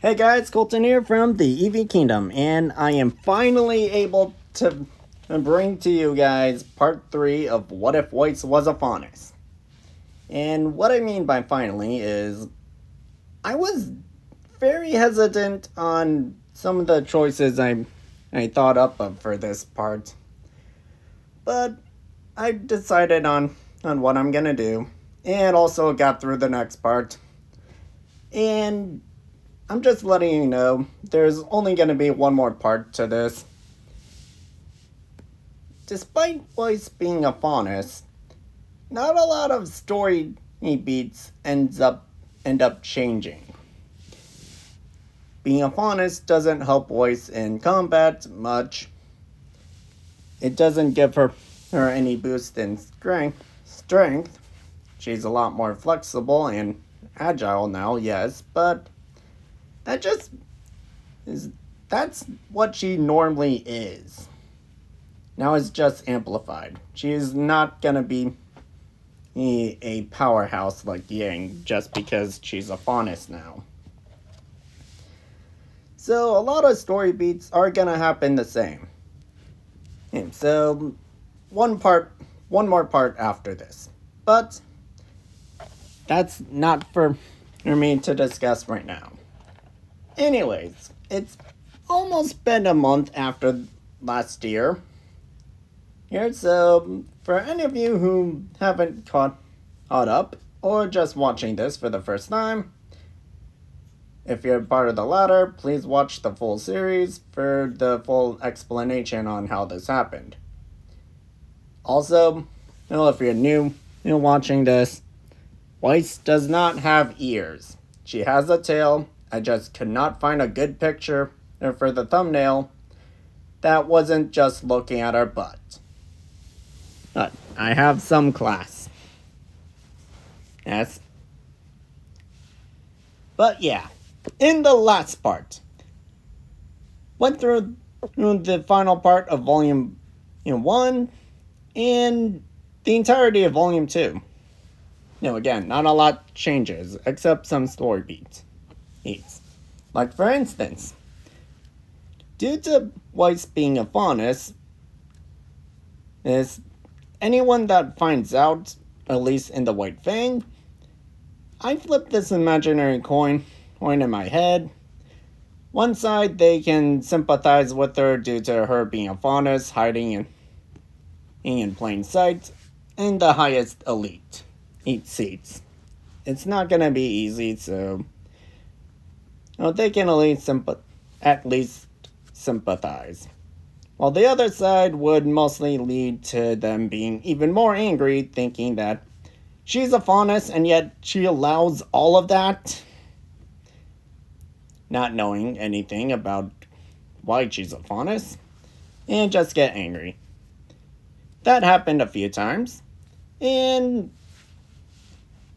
Hey guys, Colton here from the EV Kingdom, and I am finally able to bring to you guys part 3 of What If Weiss Was a Faunus. And what I mean by finally is, I was very hesitant on some of the choices I thought up of for this part. But I decided on what I'm gonna do, and also got through the next part. And I'm just letting you know, there's only going to be one more part to this. Despite Weiss being a Faunus, not a lot of story beats end up changing. Being a Faunus doesn't help Weiss in combat much. It doesn't give her any boost in strength. She's a lot more flexible and agile now, yes, but that's what she normally is. Now it's just amplified. She is not gonna be a powerhouse like Yang just because she's a Faunus now. So a lot of story beats are gonna happen the same. And so one more part after this. But that's not for me to discuss right now. Anyways, it's almost been a month after last year. So for any of you who haven't caught up, or just watching this for the first time, if you're part of the latter, please watch the full series for the full explanation on how this happened. Also, if you're new watching this, Weiss does not have ears. She has a tail. I just could not find a good picture for the thumbnail that wasn't just looking at her butt. But I have some class. Yes. But yeah, in the last part, went through the final part of Volume 1 and the entirety of Volume 2. Again, not a lot changes, except some story beats. Like for instance, due to Weiss being a Faunus, is anyone that finds out, at least in the White Fang, I flip this imaginary coin in my head. One side, they can sympathize with her due to her being a Faunus, hiding in plain sight, in the highest elite seats. It's not gonna be easy, so they can at least sympathize. While the other side would mostly lead to them being even more angry, thinking that she's a Faunus and yet she allows all of that, not knowing anything about why she's a Faunus, and just get angry. That happened a few times, and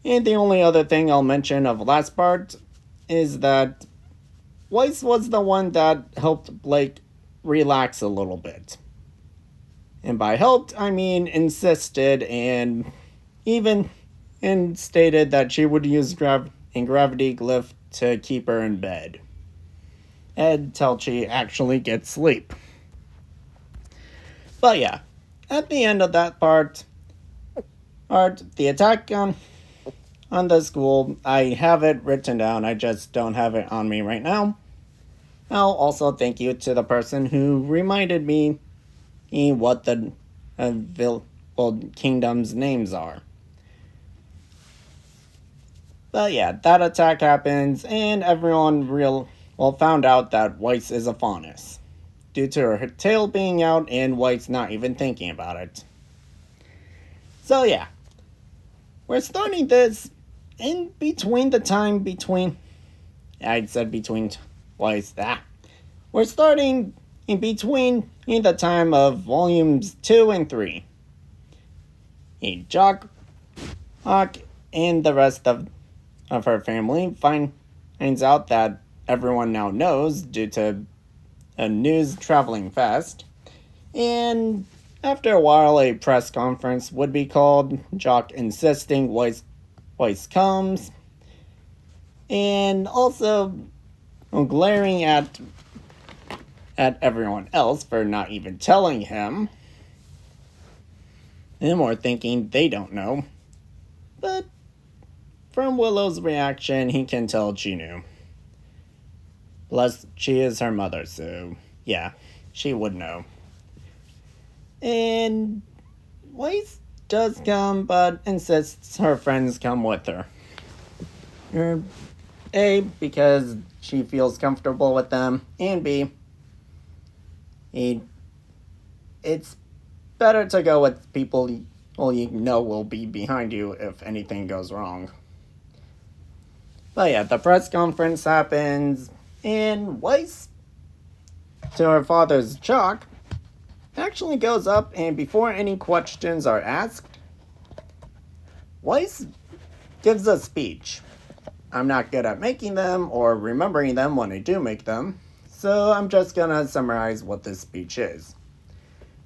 the only other thing I'll mention of last part is that Weiss was the one that helped Blake relax a little bit. And by helped, I mean insisted and even stated that she would use gravity glyph to keep her in bed until she actually gets sleep. But yeah, at the end of that part, the attack on the school, I have it written down, I just don't have it on me right now. I'll also thank you to the person who reminded me what the kingdom's names are. But yeah, that attack happens, and everyone found out that Weiss is a Faunus, due to her tail being out and Weiss not even thinking about it. So yeah, we're starting this in between the time between... I said between twice. We're starting in between in the time of volumes 2 and 3. Jock and the rest of her family finds out that everyone now knows due to a news traveling fast. And after a while, a press conference would be called, Jock insisting Weiss comes. And also, glaring at everyone else for not even telling him. And or thinking they don't know. But from Willow's reaction, he can tell she knew. Plus, she is her mother, so yeah, she would know. And Weiss does come, but insists her friends come with her. A, because she feels comfortable with them, and B, it's better to go with people you know will be behind you if anything goes wrong. But yeah, the press conference happens, and Weiss, to her father's shock, actually goes up, and before any questions are asked, Weiss gives a speech. I'm not good at making them or remembering them when I do make them, so I'm just gonna summarize what this speech is.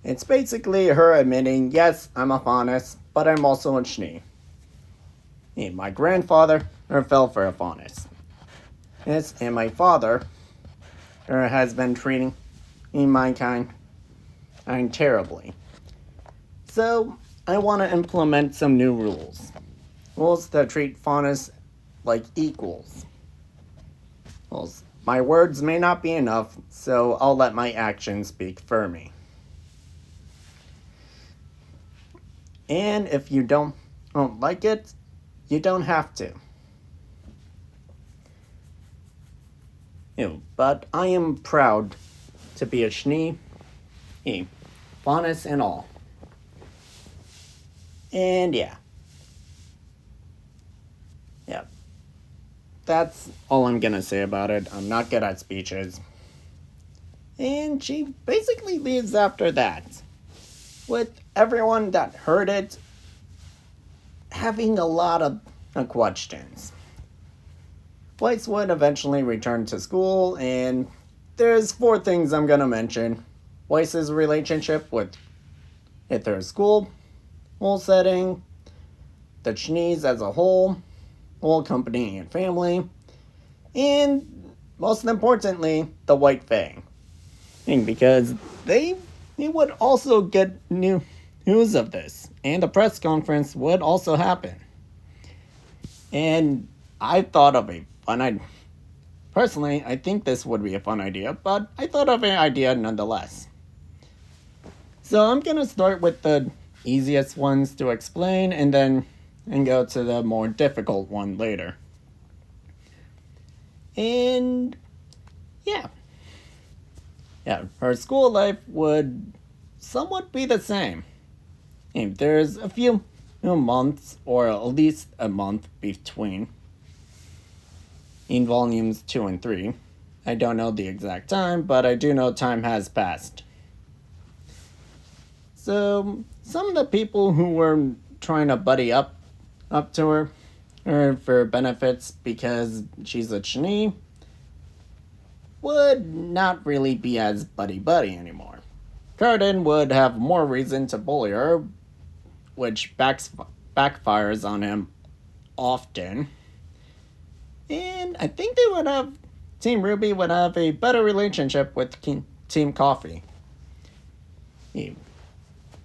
It's basically her admitting, yes, I'm a Faunus, but I'm also a Schnee. And my grandfather fell for a Faunus. Yes, and my father has been treating mankind terribly. So, I want to implement some new rules. Rules that treat Faunus like equals. Well, my words may not be enough, so I'll let my actions speak for me. And if you don't like it, you don't have to. But I am proud to be a Schnee, Faunus and all. And yeah. That's all I'm gonna say about it. I'm not good at speeches. And she basically leaves after that, with everyone that heard it having a lot of questions. Weiss would eventually return to school, and there's 4 things I'm gonna mention. Weiss's relationship with her school, whole setting, the Schnees as a whole company and family, and most importantly, the White Fang. Because they would also get news of this, and the press conference would also happen. And I thought of a fun idea. Personally, I think this would be a fun idea, but I thought of an idea nonetheless. So I'm gonna start with the easiest ones to explain, and go to the more difficult one later. And yeah, her school life would somewhat be the same. And there's a few months, or at least a month between, in volumes 2 and 3. I don't know the exact time, but I do know time has passed. So, some of the people who were trying to buddy up to her for benefits because she's a Schnee would not really be as buddy-buddy anymore. Carden would have more reason to bully her, which backfires on him often. And I think Team RWBY would have a better relationship with Team Coffee.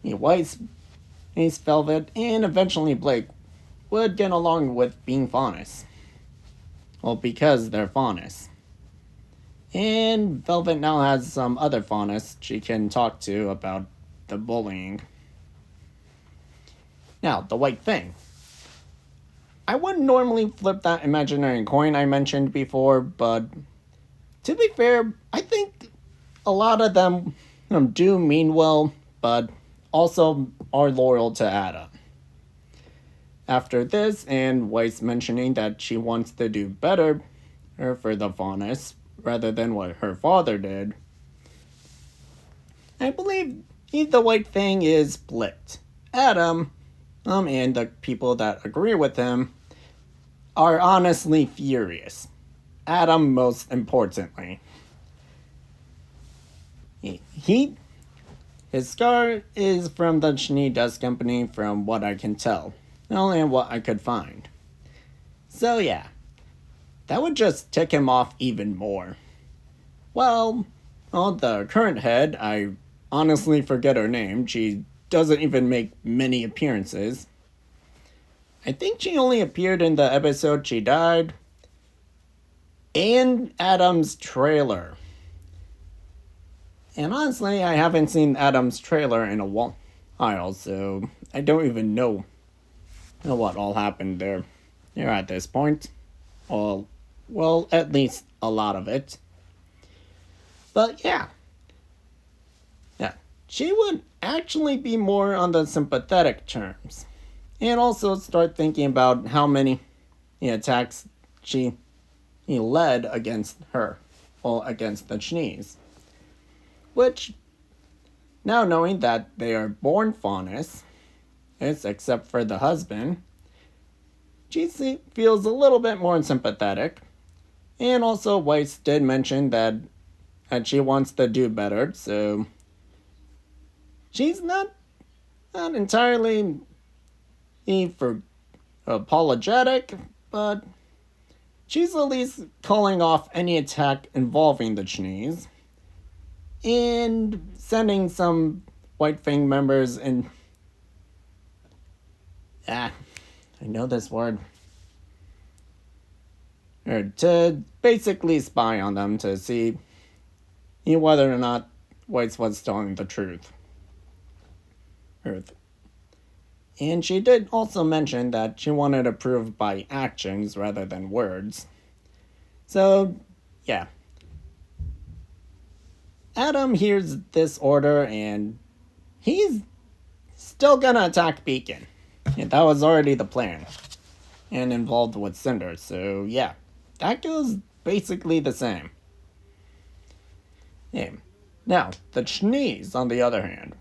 Weiss, Velvet, and eventually Blake would get along with being Faunus. Well, because they're Faunus. And Velvet now has some other Faunus she can talk to about the bullying. Now, the White Fang. I wouldn't normally flip that imaginary coin I mentioned before, but to be fair, I think a lot of them do mean well, but also are loyal to Adam. After this, and Weiss mentioning that she wants to do better for the Faunus rather than what her father did, I believe the White Fang is split. Adam, and the people that agree with him are honestly furious. Adam most importantly. His scar is from the Schnee Dust Company from what I can tell, only what I could find. So yeah, that would just tick him off even more. Well, the current head, I honestly forget her name. She doesn't even make many appearances. I think she only appeared in the episode she died, and Adam's trailer. And honestly, I haven't seen Adam's trailer in a while, so I don't even know what all happened there at this point. Well, at least a lot of it. But yeah, she would actually be more on the sympathetic terms. And also start thinking about how many attacks he led against her, or against the Chinese. Which, now knowing that they are born Faunus, except for the husband, she feels a little bit more sympathetic. And also Weiss did mention that she wants to do better, so she's not entirely apologetic, but she's at least calling off any attack involving the Chinese and sending some White Fang members in. I know this word. To basically spy on them to see whether or not Weiss was telling the truth. And she did also mention that she wanted to prove by actions rather than words. So, yeah. Adam hears this order and he's still gonna attack Beacon. And that was already the plan. And involved with Cinder, so yeah. That goes basically the same. Yeah. Now, the Chinese, on the other hand.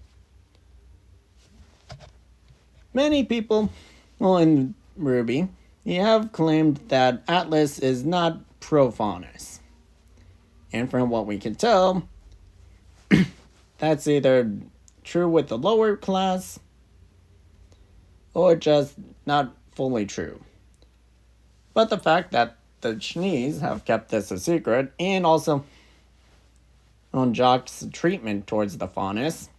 Many people, in RWBY, have claimed that Atlas is not pro-Faunus. And from what we can tell, that's either true with the lower class, or just not fully true. But the fact that the Chinese have kept this a secret, and also on Jock's treatment towards the Faunus.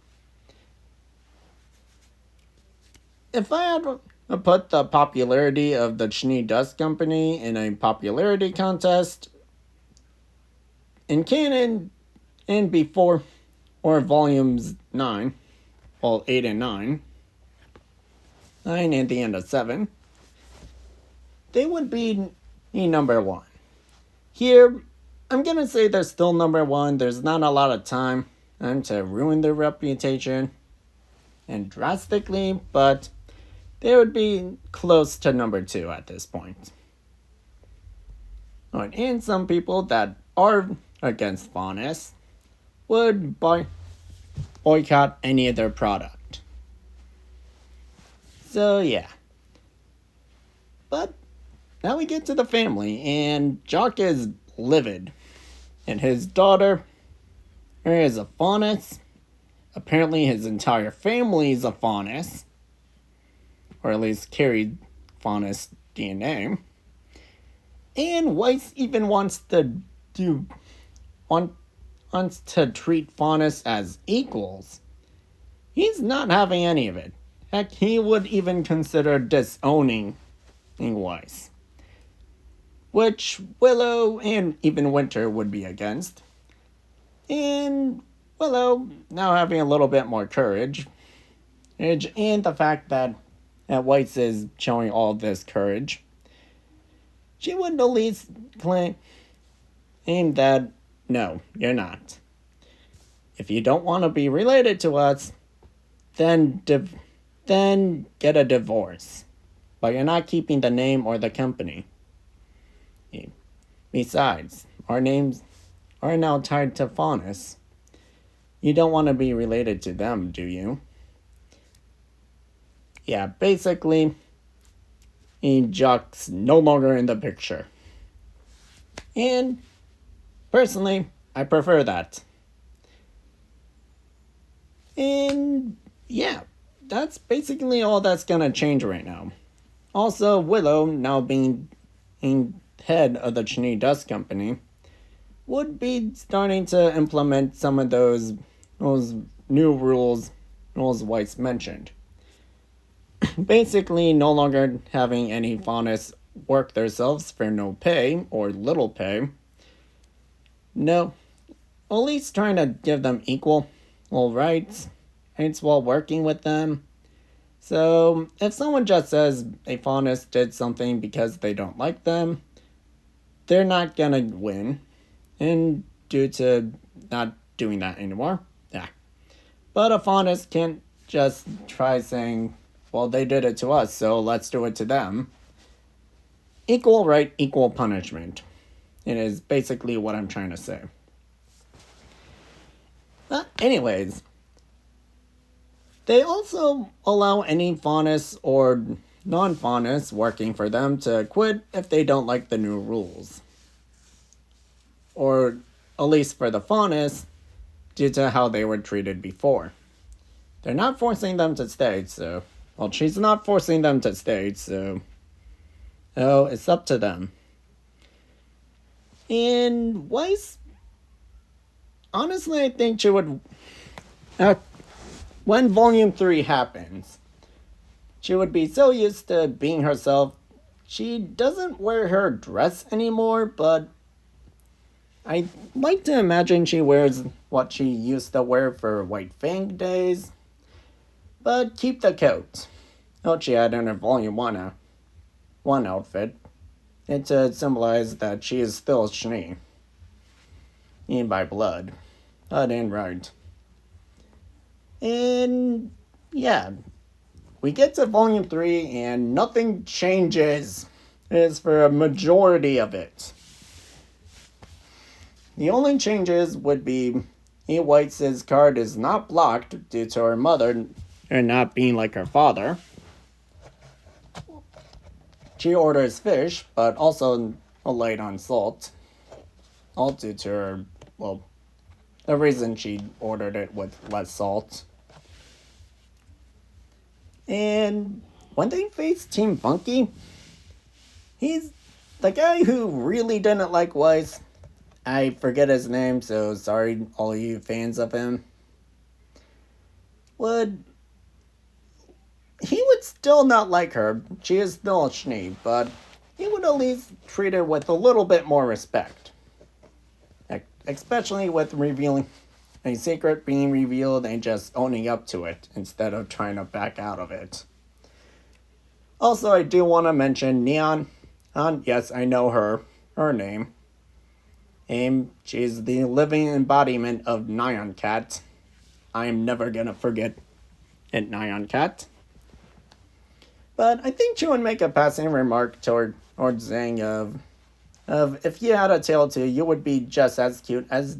If I had to put the popularity of the Chinese Dust Company in a popularity contest, in canon, and before, or volumes 9, 8 and 9 and the end of 7, they would be number 1. Here, I'm gonna say they're still number 1. There's not a lot of time to ruin their reputation and drastically, but they would be close to number 2 at this point. And some people that are against Faunus would boycott any of their product. So yeah. But now we get to the family, and Jock is livid. And his daughter is a Faunus. Apparently his entire family is a Faunus. Or at least carried Faunus DNA. And Weiss even wants to treat Faunus as equals. He's not having any of it. Heck, he would even consider disowning Weiss, which Willow and even Winter would be against. And Willow now having a little bit more courage, and the fact that Weiss is showing all this courage, she would at least claim that, no, you're not. If you don't want to be related to us, then get a divorce. But you're not keeping the name or the company. Besides, our names are now tied to Faunus. You don't want to be related to them, do you? Yeah, basically, Jock's no longer in the picture. And, personally, I prefer that. And, yeah, that's basically all that's gonna change right now. Also, Willow now being head of the Cheney Dust Company, would be starting to implement some of those new rules Weiss mentioned. Basically, no longer having any Faunus work themselves for no pay or little pay. No, at least trying to give them equal rights while working with them. So, if someone just says a Faunus did something because they don't like them, they're not gonna win. And due to not doing that anymore, yeah. But a Faunus can't just try saying, well, they did it to us, so let's do it to them. Equal right, equal punishment. It is basically what I'm trying to say. But anyways, they also allow any Faunus or non-Faunus working for them to quit if they don't like the new rules. Or at least for the Faunus, due to how they were treated before. They're not forcing them to stay, so... Well, she's not forcing them to stay, so... Oh, it's up to them. And Weiss... Honestly, I think she would... when Volume 3 happens, she would be so used to being herself, she doesn't wear her dress anymore, but... I like to imagine she wears what she used to wear for White Fang days. But keep the coat. What she had in her Volume 1 outfit. It to symbolize that she is still Shani. Even by blood. But in right. And yeah. We get to Volume 3 and nothing changes. It is for a majority of it. The only changes would be Weiss' card is not blocked due to her mother and not being like her father. She orders fish, but also light on salt. All due to her, well, the reason she ordered it with less salt. And when they face Team Funky, he's the guy who really didn't like Weiss. I forget his name, so sorry all you fans of him. He would still not like her. She is still a Schnee, but he would at least treat her with a little bit more respect. Especially with revealing a secret being revealed and just owning up to it instead of trying to back out of it. Also, I do want to mention Neon. Yes, I know her name. She's the living embodiment of Nyan Cat. I am never gonna forget it, Nyan Cat. But I think she would make a passing remark toward Zhang of if you had a tail too, you would be just as cute as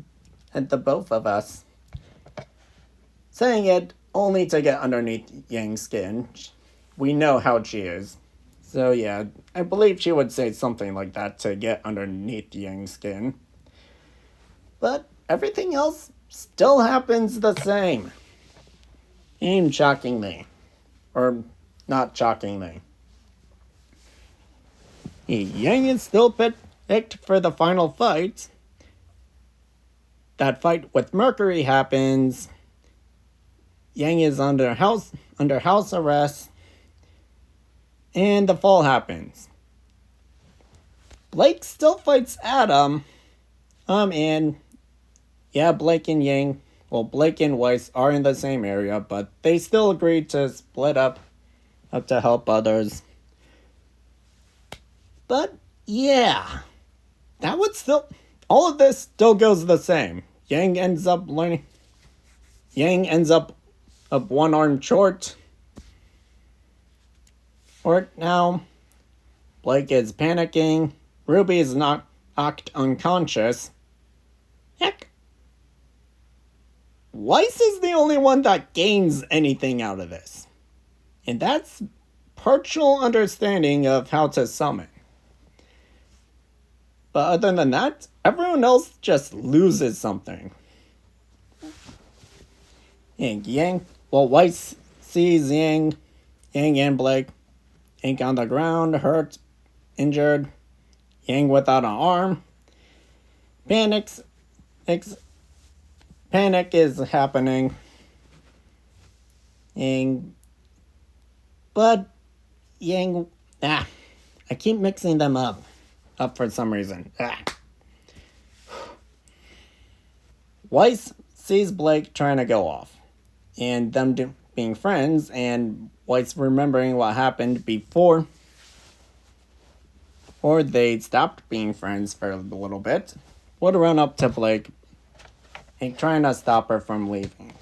the both of us. Saying it only to get underneath Yang's skin. We know how she is. So yeah, I believe she would say something like that to get underneath Yang's skin. But everything else still happens the same. And shockingly. Or not shockingly. Yang is still picked for the final fight. That fight with Mercury happens. Yang is under house arrest. And the fall happens. Blake still fights Adam. And yeah, Blake and Weiss are in the same area, but they still agreed to split up to help others. But yeah, all of this still goes the same. Yang ends up one arm short. Or now, Blake is panicking. Ruby is knocked unconscious. Heck, Weiss is the only one that gains anything out of this. And that's partial understanding of how to summon. But other than that, everyone else just loses something. And Weiss sees Yang and Blake. Ink on the ground, hurt, injured. Yang without an arm. Panic is happening. But Yang, I keep mixing them up for some reason. Weiss sees Blake trying to go off, and them being friends, and Weiss remembering what happened before, or they stopped being friends for a little bit, would run up to Blake and trying to stop her from leaving.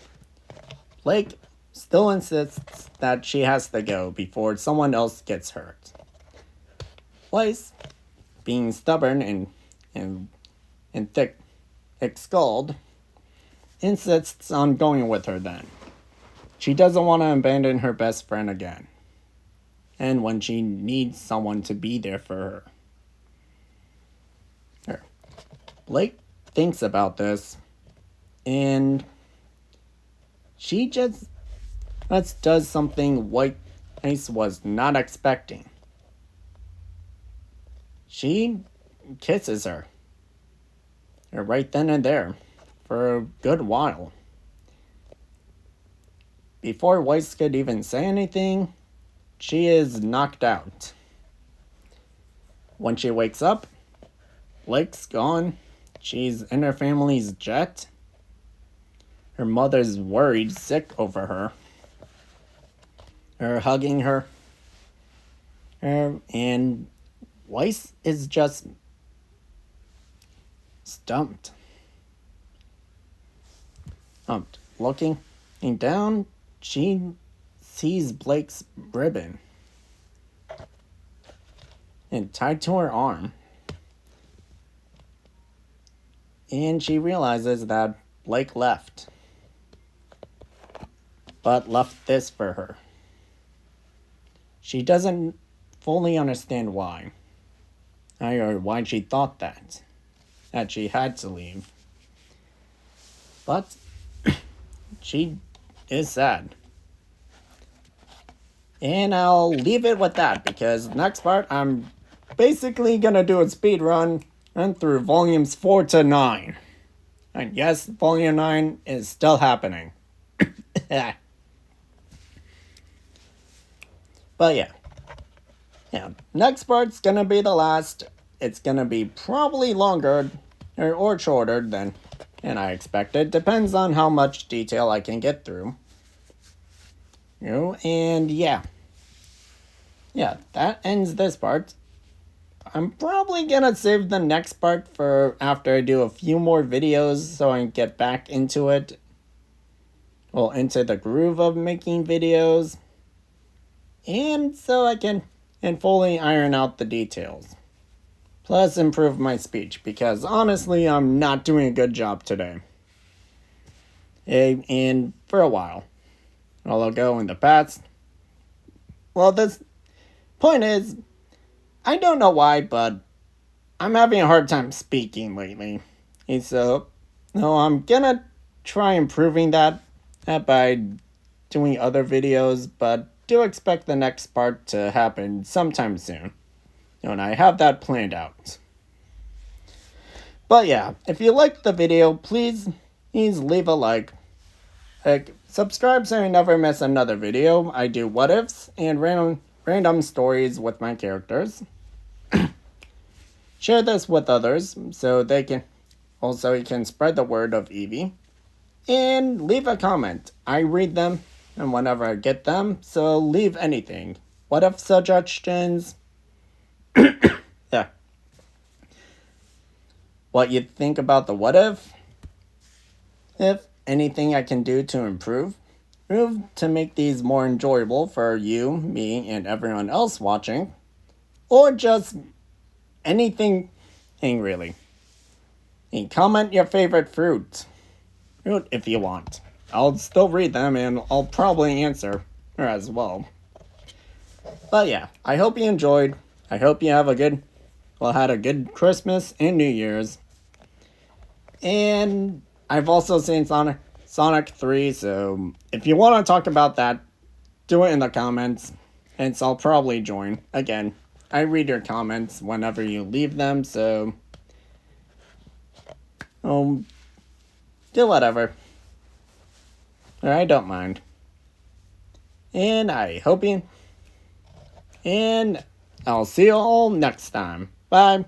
Blake still insists that she has to go before someone else gets hurt. Weiss, being stubborn and thick-skulled, insists on going with her then. She doesn't want to abandon her best friend again. And when she needs someone to be there for her. Blake thinks about this, and she just does something Weiss was not expecting. She kisses her right then and there for a good while. Before Weiss could even say anything, she is knocked out. When she wakes up, Blake's gone. She's in her family's jet. Her mother's worried sick over her. Her hugging her. And Weiss is just stumped. Looking down, she sees Blake's ribbon and tied to her arm. And she realizes that Blake left, but left this for her. She doesn't fully understand why, or why she thought that she had to leave. But she is sad. And I'll leave it with that, because next part I'm basically gonna do a speed run through volumes 4 to 9. And yes, volume 9 is still happening. But yeah, next part's gonna be the last. It's gonna be probably longer or shorter than I expected. Depends on how much detail I can get through. And yeah, that ends this part. I'm probably gonna save the next part for after I do a few more videos so I can get back into it. Well, into the groove of making videos. And so I can fully iron out the details. Plus improve my speech, because honestly I'm not doing a good job today. And for a while. I'll go in the past. Well, this point is, I don't know why, but I'm having a hard time speaking lately. And so I'm gonna try improving that by doing other videos, but do expect the next part to happen sometime soon. And I have that planned out. But yeah, if you liked the video, please leave a like. Subscribe so you never miss another video. I do what ifs and random stories with my characters. Share this with others so they can also you can spread the word of Eevee. And leave a comment. I read them and whenever I get them, so leave anything. What if suggestions? Yeah. What you think about the what if anything I can do to improve to make these more enjoyable for you, me, and everyone else watching, or just anything really. And comment your favorite fruit if you want. I'll still read them and I'll probably answer as well. But yeah, I hope you enjoyed. I hope you have had a good Christmas and New Year's. And I've also seen Sonic 3, so if you want to talk about that, do it in the comments, and so I'll probably join again. I read your comments whenever you leave them, so do whatever. Or I don't mind. And I hope you. And I'll see you all next time. Bye.